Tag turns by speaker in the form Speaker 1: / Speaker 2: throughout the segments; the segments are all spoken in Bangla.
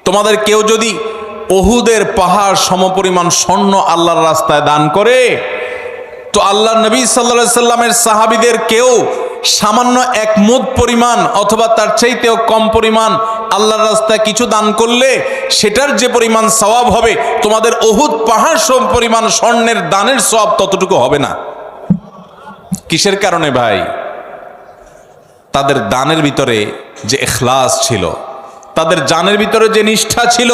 Speaker 1: তোমাদের কেউ যদি উহুদের পাহাড় সমপরিমাণ স্বর্ণ আল্লাহর রাস্তায় দান করে, তো আল্লাহ নবী সাল্লাল্লাহু আলাইহি সাল্লামের সাহাবীদের কেউ সামান্য এক মুদ পরিমাণ অথবা তার চাইতেও কম পরিমাণ আল্লাহর রাস্তায় কিছু দান করলে সেটার যে পরিমাণ সওয়াব হবে, তোমাদের উহুদ পাহাড় সম পরিমাণ স্বর্ণের দানের সওয়াব ততটুকু হবে না। কিসের কারণে ভাই? তাদের দানের ভিতরে যে ইখলাস ছিল, তাদের জানের ভিতরে যে নিষ্ঠা ছিল,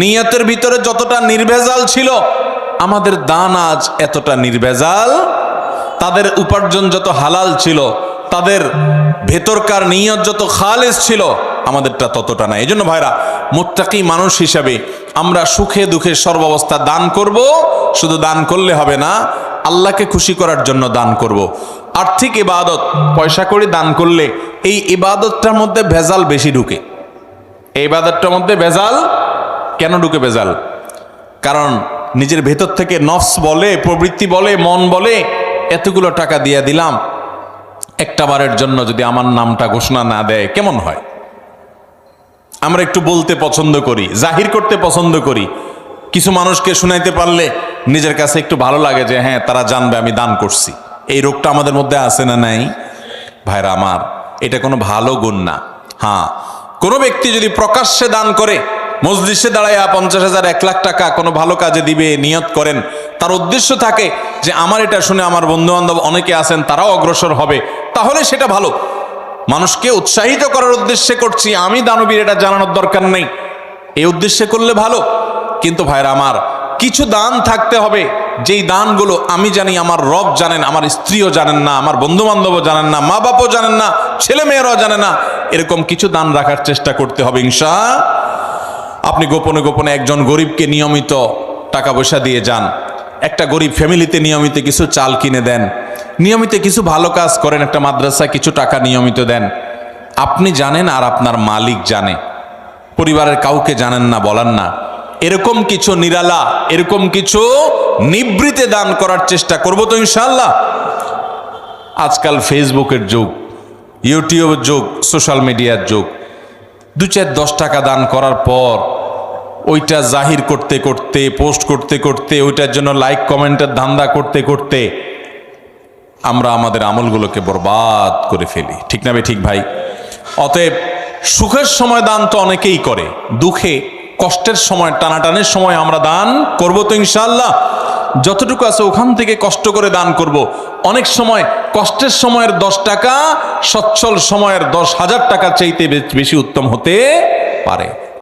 Speaker 1: নিয়তের ভিতরে যতটা নির্ভেজাল ছিল, আমাদের দান আজ এতটা নির্ভেজাল। তাদের উপার্জন যত হালাল ছিল, তাদের ভেতরকার নিয়ত যত খালেস ছিল, আমাদেরটা ততটা না। এই জন্য ভাইরা, মুত্তাকি মানুষ হিসাবে আমরা সুখে দুঃখে সর্বাবস্থা দান করব। শুধু দান করলে হবে না, আল্লাহকে খুশি করার জন্য দান করব। আর্থিক ইবাদত পয়সা করে দান করলে এই ইবাদতটার মধ্যে ভেজাল বেশি ঢুকে। এই ইবাদতটার মধ্যে ভেজাল কেন ঢুকে? ভেজাল কারণ নিজের ভেতর থেকে নফস বলে, প্রবৃত্তি বলে, মন বলে, এতগুলো টাকা দিয়ে দিলাম, একটা বারের জন্য যদি আমার নামটা ঘোষণা না দেয় কেমন হয়? আমরা একটু বলতে পছন্দ করি, জাহির করতে পছন্দ করি। কিছু মানুষকে শুনাইতে পারলে নিজের কাছে একটু ভালো লাগে যে হ্যাঁ, তারা জানবে আমি দান করছি। এই রোগটা আমাদের মধ্যে আছে না নাই? ভাইরা আমার, এটা কোনো ভালো গুণ না। হ্যাঁ, কোনো ব্যক্তি যদি প্রকাশ্যে দান করে, মজলিসে দাঁড়াইয়া 50,000 1 লাখ টাকা কোনো ভালো কাজে দিবে নিয়ত করেন, তার উদ্দেশ্য থাকে যে আমার এটা শুনে আমার বন্ধু বান্ধব অনেকে আছেন, তারাও অগ্রসর হবে, তাহলে সেটা ভালো। মানুষকে উৎসাহিত করার উদ্দেশ্যে করছি, আমি দানবীর, এটা জানানোর দরকার নেই, এই উদ্দেশ্যে করলে ভালো। কিন্তু ভাইরা আমার, কিছু দান থাকতে হবে যেই দানগুলো আমি জানি, আমার রব জানেন, আমার স্ত্রীও জানেন না, আমার বন্ধু বান্ধবও জানেন না, মা বাপও জানেন না, ছেলে মেয়েরাও জানে না। এরকম কিছু দান রাখার চেষ্টা করতে হবে ইনশাআল্লাহ। আপনি গোপনে গোপনে একজন গরিবকে নিয়মিত টাকা পয়সা দিয়ে যান, একটা গরিব ফ্যামিলিতে নিয়মিত কিছু চাল কিনে দেন, নিয়মিত কিছু ভালো কাজ করেন, একটা মাদ্রাসায় কিছু টাকা নিয়মিত দেন। আপনি জানেন আর আপনার মালিক জানে, পরিবারের কাউকে জানেন না, বলার না। এরকম কিছু নিরালা, এরকম কিছু নিবৃতে দান করার চেষ্টা করব তো ইনশাআল্লাহ। আজকাল ফেসবুকের যুগ, ইউটিউবের যুগ, সোশ্যাল মিডিয়ার যুগ। 2-4-10 টাকা দান করার পর ওইটা জাহির করতে করতে, পোস্ট করতে করতে, ওইটার জন্য লাইক কমেন্টের ধান্দা করতে করতে আমরা আমাদের আমলগুলোকে বরবাদ করে ফেলি। ঠিক না ঠিক ভাই? অতএব সুখের সময় দান তো অনেকেই করে, দুঃখে কষ্টের সময়, টানাটানের সময় আমরা দান করব তো ইনশাআল্লাহ। যতটুকু আছে ওখান থেকে কষ্ট করে দান করব। অনেক সময় কষ্টের সময়ের 10 টাকা সচ্ছল সময়ের 10,000 টাকার চাইতে বেশি উত্তম হতে পারে।